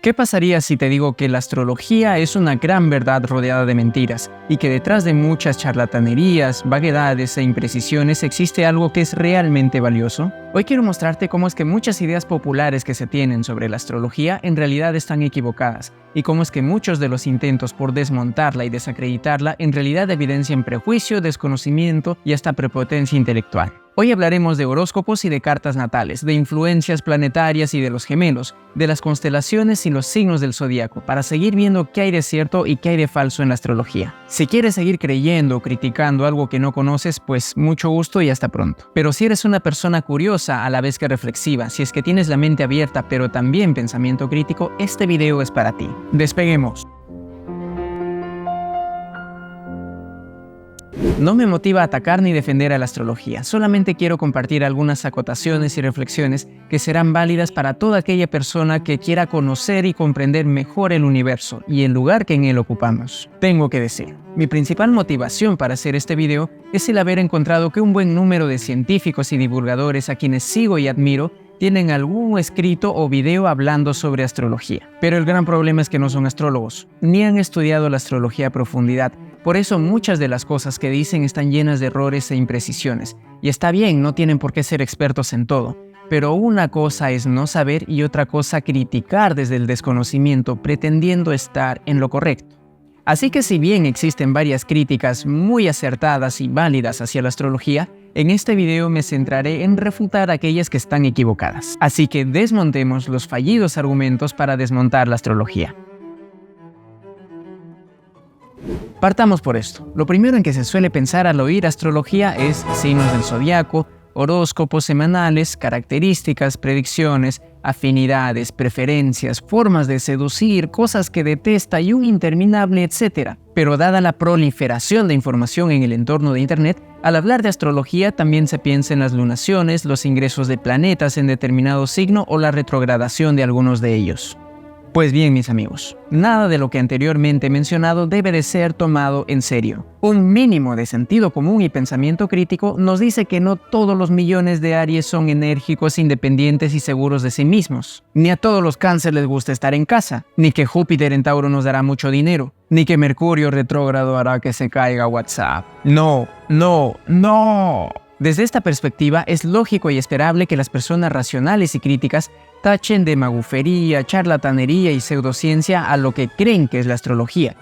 ¿Qué pasaría si te digo que la astrología es una gran verdad rodeada de mentiras y que detrás de muchas charlatanerías, vaguedades e imprecisiones existe algo que es realmente valioso? Hoy quiero mostrarte cómo es que muchas ideas populares que se tienen sobre la astrología en realidad están equivocadas y cómo es que muchos de los intentos por desmontarla y desacreditarla en realidad evidencian prejuicio, desconocimiento y hasta prepotencia intelectual. Hoy hablaremos de horóscopos y de cartas natales, de influencias planetarias y de los gemelos, de las constelaciones y los signos del zodiaco, para seguir viendo qué hay de cierto y qué hay de falso en la astrología. Si quieres seguir creyendo o criticando algo que no conoces, pues mucho gusto y hasta pronto. Pero si eres una persona curiosa a la vez que reflexiva, si es que tienes la mente abierta pero también pensamiento crítico, este video es para ti. Despeguemos. No me motiva a atacar ni defender a la astrología, solamente quiero compartir algunas acotaciones y reflexiones que serán válidas para toda aquella persona que quiera conocer y comprender mejor el universo y el lugar que en él ocupamos. Tengo que decir, mi principal motivación para hacer este video es el haber encontrado que un buen número de científicos y divulgadores a quienes sigo y admiro tienen algún escrito o video hablando sobre astrología. Pero el gran problema es que no son astrólogos, ni han estudiado la astrología a profundidad. Por eso muchas de las cosas que dicen están llenas de errores e imprecisiones. Y está bien, no tienen por qué ser expertos en todo. Pero una cosa es no saber y otra cosa criticar desde el desconocimiento pretendiendo estar en lo correcto. Así que si bien existen varias críticas muy acertadas y válidas hacia la astrología, en este video me centraré en refutar aquellas que están equivocadas. Así que desmontemos los fallidos argumentos para desmontar la astrología. Partamos por esto. Lo primero en que se suele pensar al oír astrología es signos del zodiaco, horóscopos semanales, características, predicciones, afinidades, preferencias, formas de seducir, cosas que detesta y un interminable etcétera. Pero dada la proliferación de información en el entorno de Internet, al hablar de astrología también se piensa en las lunaciones, los ingresos de planetas en determinado signo o la retrogradación de algunos de ellos. Pues bien, mis amigos, nada de lo que anteriormente he mencionado debe de ser tomado en serio. Un mínimo de sentido común y pensamiento crítico nos dice que no todos los millones de Aries son enérgicos, independientes y seguros de sí mismos. Ni a todos los Cáncer les gusta estar en casa, ni que Júpiter en Tauro nos dará mucho dinero, ni que Mercurio retrógrado hará que se caiga WhatsApp. No. Desde esta perspectiva, es lógico y esperable que las personas racionales y críticas tachen de magufería, charlatanería y pseudociencia a lo que creen que es la astrología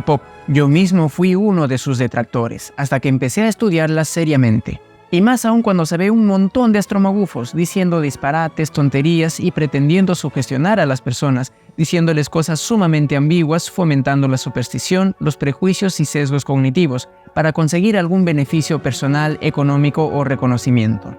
pop. Yo mismo fui uno de sus detractores, hasta que empecé a estudiarla seriamente. Y más aún cuando se ve un montón de astromagufos diciendo disparates, tonterías y pretendiendo sugestionar a las personas, diciéndoles cosas sumamente ambiguas, fomentando la superstición, los prejuicios y sesgos cognitivos, para conseguir algún beneficio personal, económico o reconocimiento.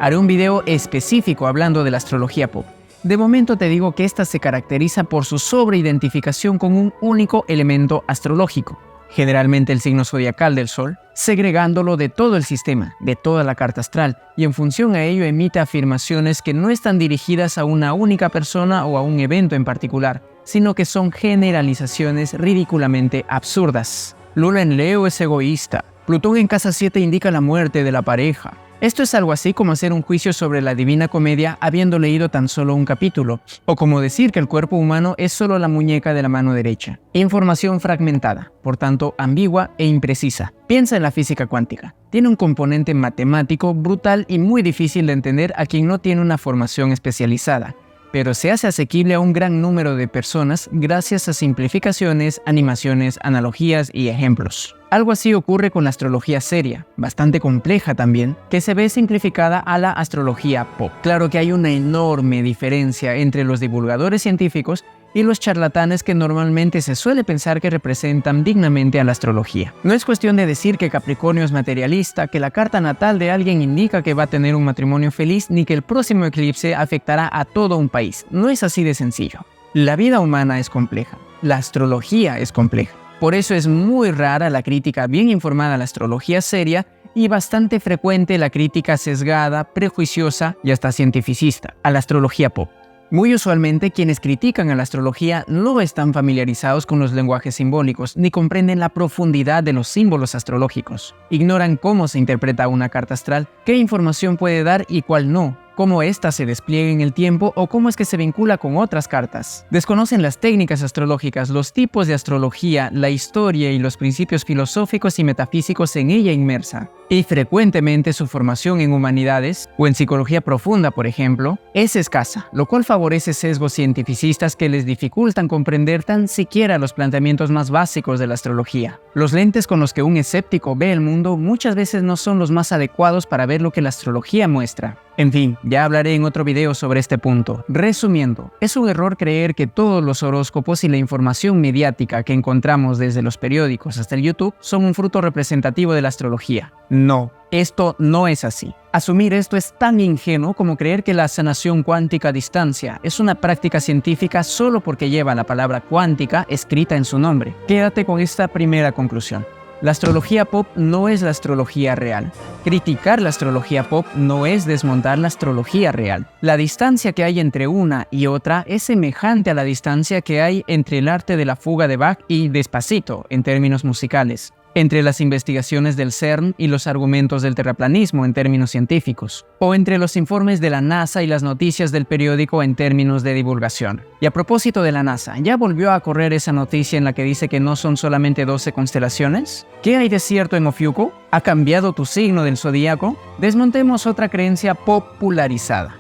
Haré un video específico hablando de la astrología pop. De momento te digo que esta se caracteriza por su sobreidentificación con un único elemento astrológico, generalmente el signo zodiacal del Sol, segregándolo de todo el sistema, de toda la carta astral, y en función a ello emite afirmaciones que no están dirigidas a una única persona o a un evento en particular, sino que son generalizaciones ridículamente absurdas. Luna en Leo es egoísta. Plutón en casa 7 indica la muerte de la pareja. Esto es algo así como hacer un juicio sobre la Divina Comedia habiendo leído tan solo un capítulo, o como decir que el cuerpo humano es solo la muñeca de la mano derecha. Información fragmentada, por tanto ambigua e imprecisa. Piensa en la física cuántica. Tiene un componente matemático brutal y muy difícil de entender a quien no tiene una formación especializada, pero se hace asequible a un gran número de personas gracias a simplificaciones, animaciones, analogías y ejemplos. Algo así ocurre con la astrología seria, bastante compleja también, que se ve simplificada a la astrología pop. Claro que hay una enorme diferencia entre los divulgadores científicos y los charlatanes que normalmente se suele pensar que representan dignamente a la astrología. No es cuestión de decir que Capricornio es materialista, que la carta natal de alguien indica que va a tener un matrimonio feliz, ni que el próximo eclipse afectará a todo un país. No es así de sencillo. La vida humana es compleja, la astrología es compleja. Por eso es muy rara la crítica bien informada a la astrología seria y bastante frecuente la crítica sesgada, prejuiciosa y hasta cientificista a la astrología pop. Muy usualmente quienes critican a la astrología no están familiarizados con los lenguajes simbólicos ni comprenden la profundidad de los símbolos astrológicos. Ignoran cómo se interpreta una carta astral, qué información puede dar y cuál no, cómo ésta se despliega en el tiempo o cómo es que se vincula con otras cartas. Desconocen las técnicas astrológicas, los tipos de astrología, la historia y los principios filosóficos y metafísicos en ella inmersa. Y frecuentemente su formación en humanidades o en psicología profunda, por ejemplo, es escasa, lo cual favorece sesgos cientificistas que les dificultan comprender tan siquiera los planteamientos más básicos de la astrología. Los lentes con los que un escéptico ve el mundo muchas veces no son los más adecuados para ver lo que la astrología muestra. En fin, ya hablaré en otro video sobre este punto. Resumiendo, es un error creer que todos los horóscopos y la información mediática que encontramos desde los periódicos hasta el YouTube son un fruto representativo de la astrología. No, esto no es así. Asumir esto es tan ingenuo como creer que la sanación cuántica a distancia es una práctica científica solo porque lleva la palabra cuántica escrita en su nombre. Quédate con esta primera conclusión. La astrología pop no es la astrología real. Criticar la astrología pop no es desmontar la astrología real. La distancia que hay entre una y otra es semejante a la distancia que hay entre el arte de la fuga de Bach y Despacito en términos musicales, entre las investigaciones del CERN y los argumentos del terraplanismo en términos científicos, o entre los informes de la NASA y las noticias del periódico en términos de divulgación. Y a propósito de la NASA, ¿ya volvió a correr esa noticia en la que dice que no son solamente 12 constelaciones? ¿Qué hay de cierto en Ofiuco? ¿Ha cambiado tu signo del zodíaco? Desmontemos otra creencia popularizada.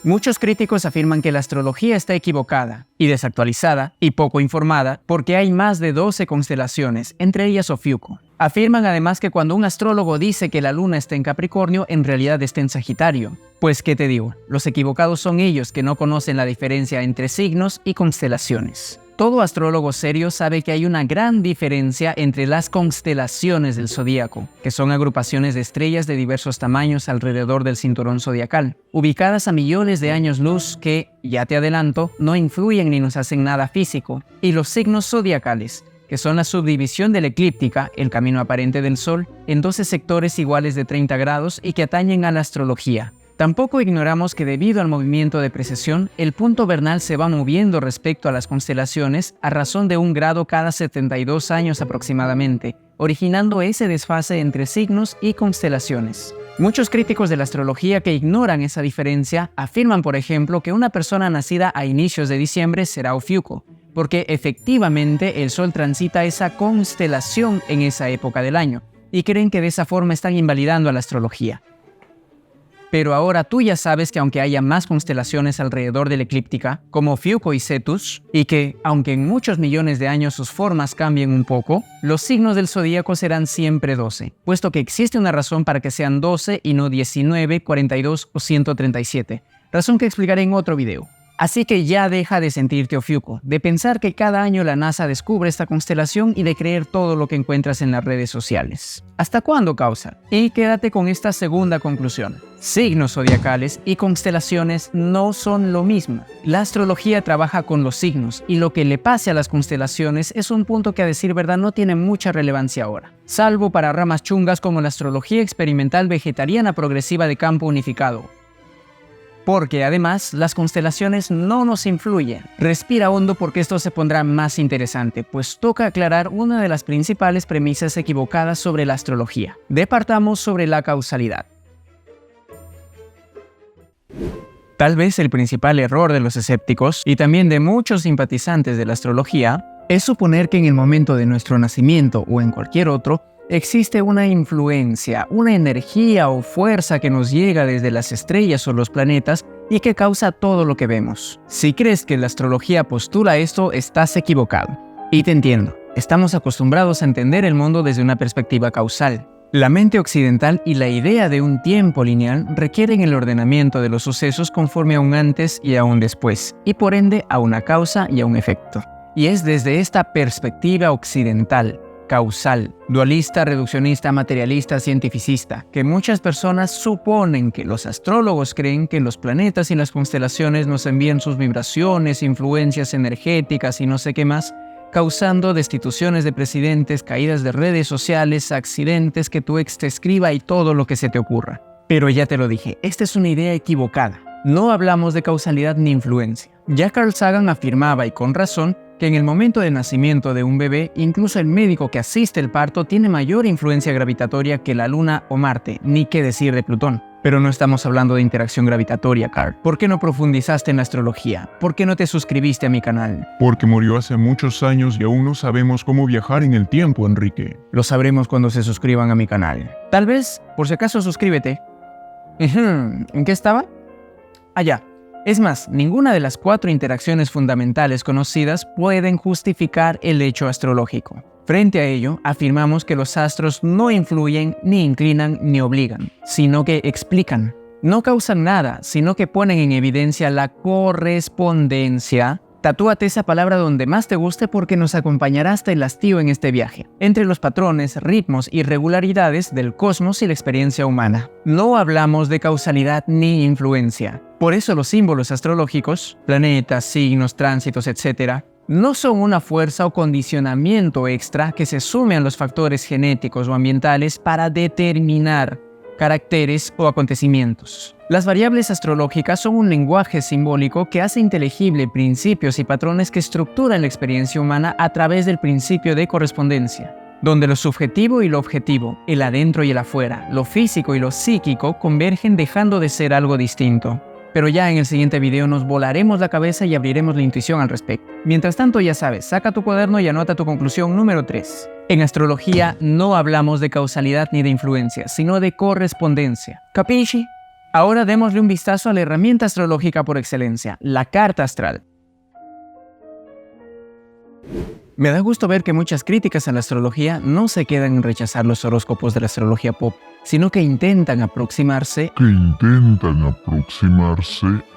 Muchos críticos afirman que la astrología está equivocada y desactualizada y poco informada porque hay más de 12 constelaciones, entre ellas Ofiuco. Afirman además que cuando un astrólogo dice que la luna está en Capricornio, en realidad está en Sagitario. Pues, ¿qué te digo? Los equivocados son ellos que no conocen la diferencia entre signos y constelaciones. Todo astrólogo serio sabe que hay una gran diferencia entre las constelaciones del zodíaco, que son agrupaciones de estrellas de diversos tamaños alrededor del cinturón zodiacal, ubicadas a millones de años luz que, ya te adelanto, no influyen ni nos hacen nada físico, y los signos zodiacales, que son la subdivisión de la eclíptica, el camino aparente del Sol, en 12 sectores iguales de 30 grados y que atañen a la astrología. Tampoco ignoramos que debido al movimiento de precesión, el punto vernal se va moviendo respecto a las constelaciones a razón de 1 grado cada 72 años aproximadamente, originando ese desfase entre signos y constelaciones. Muchos críticos de la astrología que ignoran esa diferencia afirman, por ejemplo, que una persona nacida a inicios de diciembre será Ofiuco, porque efectivamente el Sol transita esa constelación en esa época del año, y creen que de esa forma están invalidando a la astrología. Pero ahora tú ya sabes que aunque haya más constelaciones alrededor de la eclíptica, como Ofiuco y Cetus, y que, aunque en muchos millones de años sus formas cambien un poco, los signos del zodíaco serán siempre 12, puesto que existe una razón para que sean 12 y no 19, 42 o 137, razón que explicaré en otro video. Así que ya deja de sentirte Ofiuco, de pensar que cada año la NASA descubre esta constelación y de creer todo lo que encuentras en las redes sociales. ¿Hasta cuándo, causa? Y quédate con esta segunda conclusión. Signos zodiacales y constelaciones no son lo mismo. La astrología trabaja con los signos y lo que le pase a las constelaciones es un punto que a decir verdad no tiene mucha relevancia ahora, salvo para ramas chungas como la astrología experimental vegetariana progresiva de campo unificado. Porque además las constelaciones no nos influyen. Respira hondo porque esto se pondrá más interesante, pues toca aclarar una de las principales premisas equivocadas sobre la astrología. Departamos sobre la causalidad. Tal vez el principal error de los escépticos y también de muchos simpatizantes de la astrología es suponer que en el momento de nuestro nacimiento o en cualquier otro existe una influencia, una energía o fuerza que nos llega desde las estrellas o los planetas y que causa todo lo que vemos. Si crees que la astrología postula esto, estás equivocado. Y te entiendo, estamos acostumbrados a entender el mundo desde una perspectiva causal. La mente occidental y la idea de un tiempo lineal requieren el ordenamiento de los sucesos conforme a un antes y a un después, y por ende a una causa y a un efecto. Y es desde esta perspectiva occidental, causal, dualista, reduccionista, materialista, cientificista, que muchas personas suponen que los astrólogos creen que los planetas y las constelaciones nos envían sus vibraciones, influencias energéticas y no sé qué más, causando destituciones de presidentes, caídas de redes sociales, accidentes, que tu ex te escriba y todo lo que se te ocurra. Pero ya te lo dije, esta es una idea equivocada. No hablamos de causalidad ni influencia. Ya Carl Sagan afirmaba, y con razón, que en el momento del nacimiento de un bebé, incluso el médico que asiste el parto tiene mayor influencia gravitatoria que la Luna o Marte, ni qué decir de Plutón. Pero no estamos hablando de interacción gravitatoria, Carl. ¿Por qué no profundizaste en la astrología? ¿Por qué no te suscribiste a mi canal? Porque murió hace muchos años y aún no sabemos cómo viajar en el tiempo, Enrique. Lo sabremos cuando se suscriban a mi canal. Tal vez, por si acaso, suscríbete. ¿En qué estaba? Allá. Es más, ninguna de las 4 interacciones fundamentales conocidas pueden justificar el hecho astrológico. Frente a ello, afirmamos que los astros no influyen, ni inclinan, ni obligan, sino que explican. No causan nada, sino que ponen en evidencia la correspondencia. Tatúate esa palabra donde más te guste porque nos acompañará hasta el hastío en este viaje, entre los patrones, ritmos y regularidades del cosmos y la experiencia humana. No hablamos de causalidad ni influencia. Por eso los símbolos astrológicos, planetas, signos, tránsitos, etc., no son una fuerza o condicionamiento extra que se sume a los factores genéticos o ambientales para determinar caracteres o acontecimientos. Las variables astrológicas son un lenguaje simbólico que hace inteligible principios y patrones que estructuran la experiencia humana a través del principio de correspondencia, donde lo subjetivo y lo objetivo, el adentro y el afuera, lo físico y lo psíquico convergen dejando de ser algo distinto. Pero ya en el siguiente video nos volaremos la cabeza y abriremos la intuición al respecto. Mientras tanto, ya sabes, saca tu cuaderno y anota tu conclusión número 3. En astrología no hablamos de causalidad ni de influencia, sino de correspondencia. ¿Capisci? Ahora démosle un vistazo a la herramienta astrológica por excelencia, la carta astral. Me da gusto ver que muchas críticas a la astrología no se quedan en rechazar los horóscopos de la astrología pop, sino que intentan aproximarse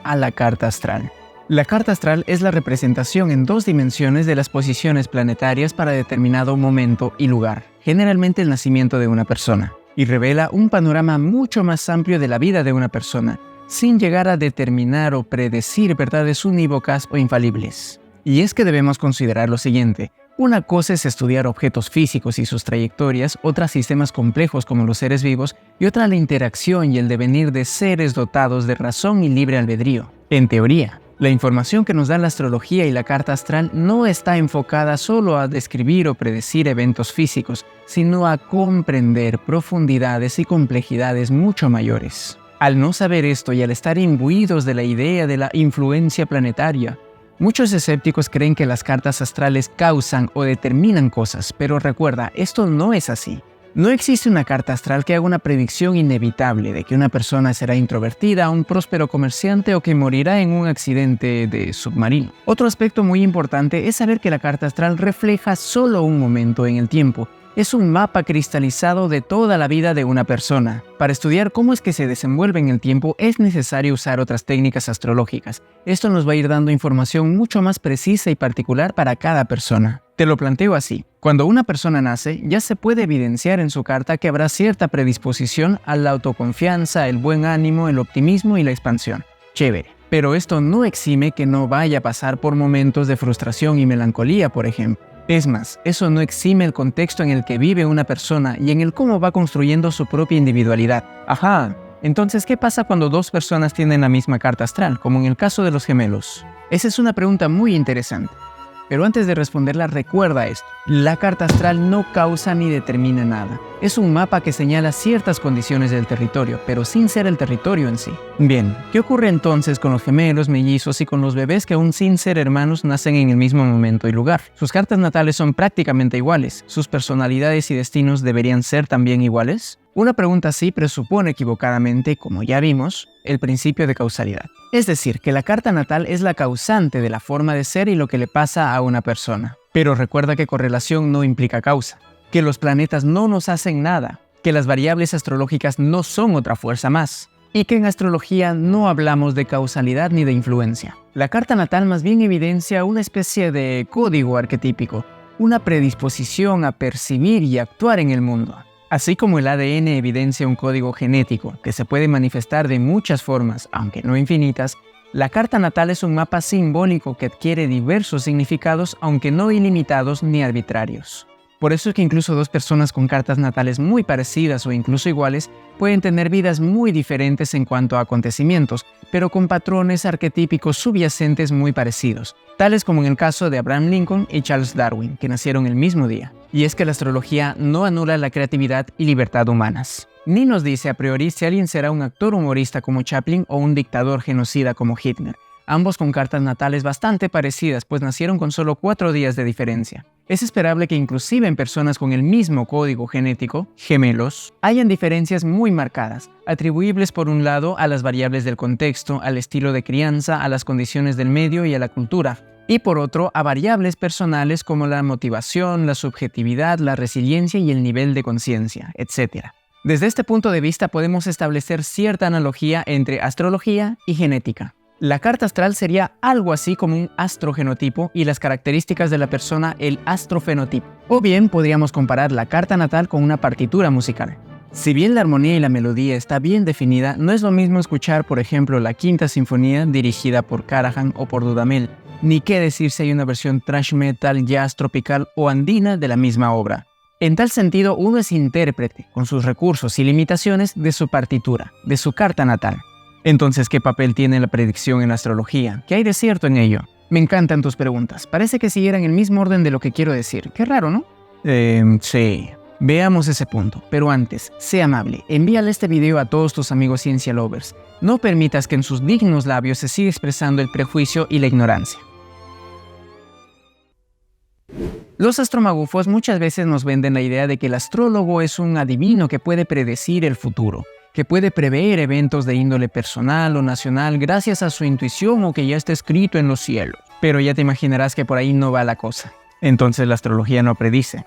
a la carta astral. La carta astral es la representación en 2 dimensiones de las posiciones planetarias para determinado momento y lugar, generalmente el nacimiento de una persona, y revela un panorama mucho más amplio de la vida de una persona, sin llegar a determinar o predecir verdades unívocas o infalibles. Y es que debemos considerar lo siguiente: una cosa es estudiar objetos físicos y sus trayectorias, otra sistemas complejos como los seres vivos, y otra la interacción y el devenir de seres dotados de razón y libre albedrío. En teoría, la información que nos da la astrología y la carta astral no está enfocada solo a describir o predecir eventos físicos, sino a comprender profundidades y complejidades mucho mayores. Al no saber esto y al estar imbuidos de la idea de la influencia planetaria, muchos escépticos creen que las cartas astrales causan o determinan cosas, pero recuerda, esto no es así. No existe una carta astral que haga una predicción inevitable de que una persona será introvertida, un próspero comerciante o que morirá en un accidente de submarino. Otro aspecto muy importante es saber que la carta astral refleja solo un momento en el tiempo. Es un mapa cristalizado de toda la vida de una persona. Para estudiar cómo es que se desenvuelve en el tiempo es necesario usar otras técnicas astrológicas. Esto nos va a ir dando información mucho más precisa y particular para cada persona. Te lo planteo así. Cuando una persona nace, ya se puede evidenciar en su carta que habrá cierta predisposición a la autoconfianza, el buen ánimo, el optimismo y la expansión. Chévere. Pero esto no exime que no vaya a pasar por momentos de frustración y melancolía, por ejemplo. Es más, eso no exime el contexto en el que vive una persona y en el cómo va construyendo su propia individualidad. Ajá, entonces, ¿qué pasa cuando 2 personas tienen la misma carta astral, como en el caso de los gemelos? Esa es una pregunta muy interesante. Pero antes de responderla, recuerda esto: la carta astral no causa ni determina nada. Es un mapa que señala ciertas condiciones del territorio, pero sin ser el territorio en sí. Bien, ¿qué ocurre entonces con los gemelos, mellizos y con los bebés que aún sin ser hermanos nacen en el mismo momento y lugar? Sus cartas natales son prácticamente iguales. ¿Sus personalidades y destinos deberían ser también iguales? Una pregunta así presupone equivocadamente, como ya vimos, el principio de causalidad. Es decir, que la carta natal es la causante de la forma de ser y lo que le pasa a una persona. Pero recuerda que correlación no implica causa, que los planetas no nos hacen nada, que las variables astrológicas no son otra fuerza más, y que en astrología no hablamos de causalidad ni de influencia. La carta natal más bien evidencia una especie de código arquetípico, una predisposición a percibir y actuar en el mundo. Así como el ADN evidencia un código genético que se puede manifestar de muchas formas, aunque no infinitas, la carta natal es un mapa simbólico que adquiere diversos significados, aunque no ilimitados ni arbitrarios. Por eso es que incluso dos personas con cartas natales muy parecidas o incluso iguales pueden tener vidas muy diferentes en cuanto a acontecimientos, pero con patrones arquetípicos subyacentes muy parecidos, tales como en el caso de Abraham Lincoln y Charles Darwin, que nacieron el mismo día. Y es que la astrología no anula la creatividad y libertad humanas, ni nos dice a priori si alguien será un actor humorista como Chaplin o un dictador genocida como Hitler, ambos con cartas natales bastante parecidas, pues nacieron con solo 4 días de diferencia. Es esperable que inclusive en personas con el mismo código genético, gemelos, hayan diferencias muy marcadas, atribuibles por un lado a las variables del contexto, al estilo de crianza, a las condiciones del medio y a la cultura, y por otro a variables personales como la motivación, la subjetividad, la resiliencia y el nivel de conciencia, etc. Desde este punto de vista podemos establecer cierta analogía entre astrología y genética. La carta astral sería algo así como un astrogenotipo y las características de la persona el astrofenotipo. O bien podríamos comparar la carta natal con una partitura musical. Si bien la armonía y la melodía está bien definida, no es lo mismo escuchar, por ejemplo, la Quinta Sinfonía dirigida por Karajan o por Dudamel, ni qué decir si hay una versión thrash metal, jazz, tropical o andina de la misma obra. En tal sentido, uno es intérprete, con sus recursos y limitaciones, de su partitura, de su carta natal. Entonces, ¿qué papel tiene la predicción en la astrología? ¿Qué hay de cierto en ello? Me encantan tus preguntas. Parece que siguieran el mismo orden de lo que quiero decir. Qué raro, ¿no? Sí. Veamos ese punto. Pero antes, sé amable. Envíale este video a todos tus amigos ciencia lovers. No permitas que en sus dignos labios se siga expresando el prejuicio y la ignorancia. Los astromagufos muchas veces nos venden la idea de que el astrólogo es un adivino que puede predecir el futuro, que puede prever eventos de índole personal o nacional gracias a su intuición o que ya está escrito en los cielos. Pero ya te imaginarás que por ahí no va la cosa. Entonces la astrología no predice.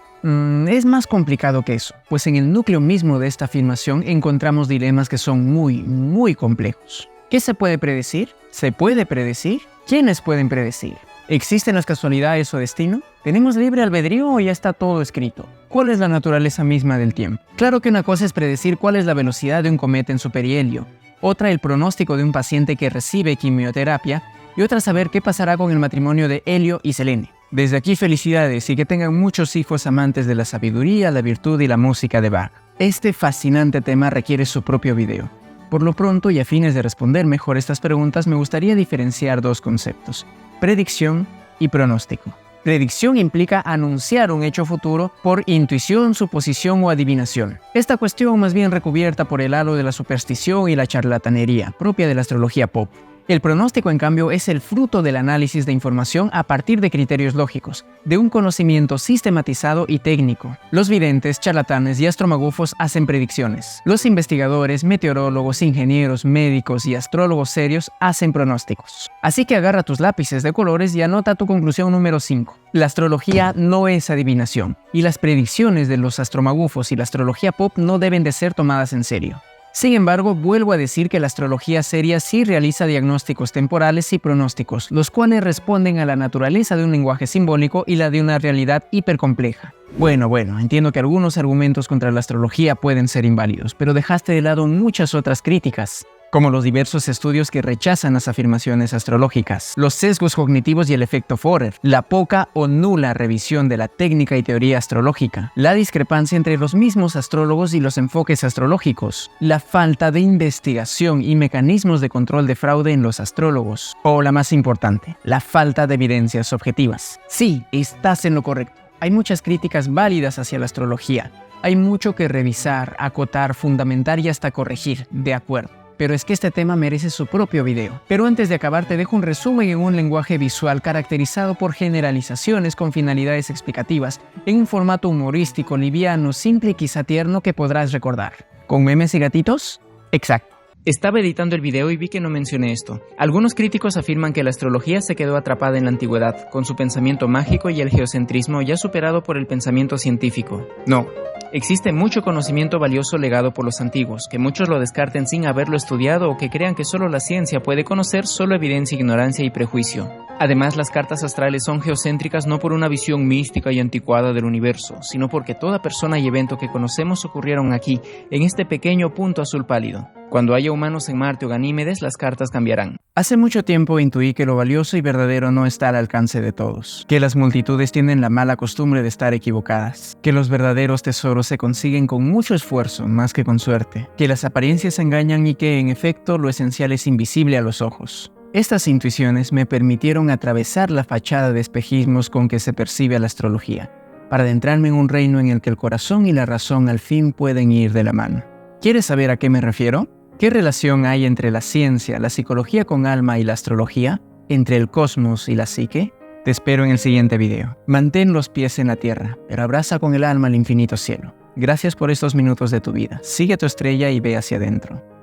Es más complicado que eso, pues en el núcleo mismo de esta afirmación encontramos dilemas que son muy complejos. ¿Qué se puede predecir? ¿Se puede predecir? ¿Quiénes pueden predecir? ¿Existen las casualidades o destino? ¿Tenemos libre albedrío o ya está todo escrito? ¿Cuál es la naturaleza misma del tiempo? Claro que una cosa es predecir cuál es la velocidad de un cometa en su perihelio, otra el pronóstico de un paciente que recibe quimioterapia y otra saber qué pasará con el matrimonio de Helio y Selene. Desde aquí felicidades y que tengan muchos hijos amantes de la sabiduría, la virtud y la música de Bach. Este fascinante tema requiere su propio video. Por lo pronto, y a fines de responder mejor estas preguntas, me gustaría diferenciar dos conceptos: predicción y pronóstico. Predicción implica anunciar un hecho futuro por intuición, suposición o adivinación. Esta cuestión más bien recubierta por el halo de la superstición y la charlatanería, propia de la astrología pop. El pronóstico, en cambio, es el fruto del análisis de información a partir de criterios lógicos, de un conocimiento sistematizado y técnico. Los videntes, charlatanes y astromagufos hacen predicciones. Los investigadores, meteorólogos, ingenieros, médicos y astrólogos serios hacen pronósticos. Así que agarra tus lápices de colores y anota tu conclusión número 5. La astrología no es adivinación, y las predicciones de los astromagufos y la astrología pop no deben de ser tomadas en serio. Sin embargo, vuelvo a decir que la astrología seria sí realiza diagnósticos temporales y pronósticos, los cuales responden a la naturaleza de un lenguaje simbólico y la de una realidad hipercompleja. Bueno, entiendo que algunos argumentos contra la astrología pueden ser inválidos, pero dejaste de lado muchas otras críticas, como los diversos estudios que rechazan las afirmaciones astrológicas, los sesgos cognitivos y el efecto Forer, la poca o nula revisión de la técnica y teoría astrológica, la discrepancia entre los mismos astrólogos y los enfoques astrológicos, la falta de investigación y mecanismos de control de fraude en los astrólogos, o la más importante, la falta de evidencias objetivas. Sí, estás en lo correcto. Hay muchas críticas válidas hacia la astrología. Hay mucho que revisar, acotar, fundamentar y hasta corregir, de acuerdo. Pero es que este tema merece su propio video. Pero antes de acabar te dejo un resumen en un lenguaje visual caracterizado por generalizaciones con finalidades explicativas, en un formato humorístico, liviano, simple y quizá tierno que podrás recordar. ¿Con memes y gatitos? Exacto. Estaba editando el video y vi que no mencioné esto. Algunos críticos afirman que la astrología se quedó atrapada en la antigüedad, con su pensamiento mágico y el geocentrismo ya superado por el pensamiento científico. No. Existe mucho conocimiento valioso legado por los antiguos, que muchos lo descarten sin haberlo estudiado o que crean que solo la ciencia puede conocer, solo evidencia, ignorancia y prejuicio. Además, las cartas astrales son geocéntricas no por una visión mística y anticuada del universo, sino porque toda persona y evento que conocemos ocurrieron aquí, en este pequeño punto azul pálido. Cuando haya humanos en Marte o Ganímedes, las cartas cambiarán. Hace mucho tiempo intuí que lo valioso y verdadero no está al alcance de todos, que las multitudes tienen la mala costumbre de estar equivocadas, que los verdaderos tesoros se consiguen con mucho esfuerzo más que con suerte, que las apariencias engañan y que, en efecto, lo esencial es invisible a los ojos. Estas intuiciones me permitieron atravesar la fachada de espejismos con que se percibe a la astrología, para adentrarme en un reino en el que el corazón y la razón al fin pueden ir de la mano. ¿Quieres saber a qué me refiero? ¿Qué relación hay entre la ciencia, la psicología con alma y la astrología? ¿Entre el cosmos y la psique? Te espero en el siguiente video. Mantén los pies en la tierra, pero abraza con el alma el infinito cielo. Gracias por estos minutos de tu vida. Sigue tu estrella y ve hacia adentro.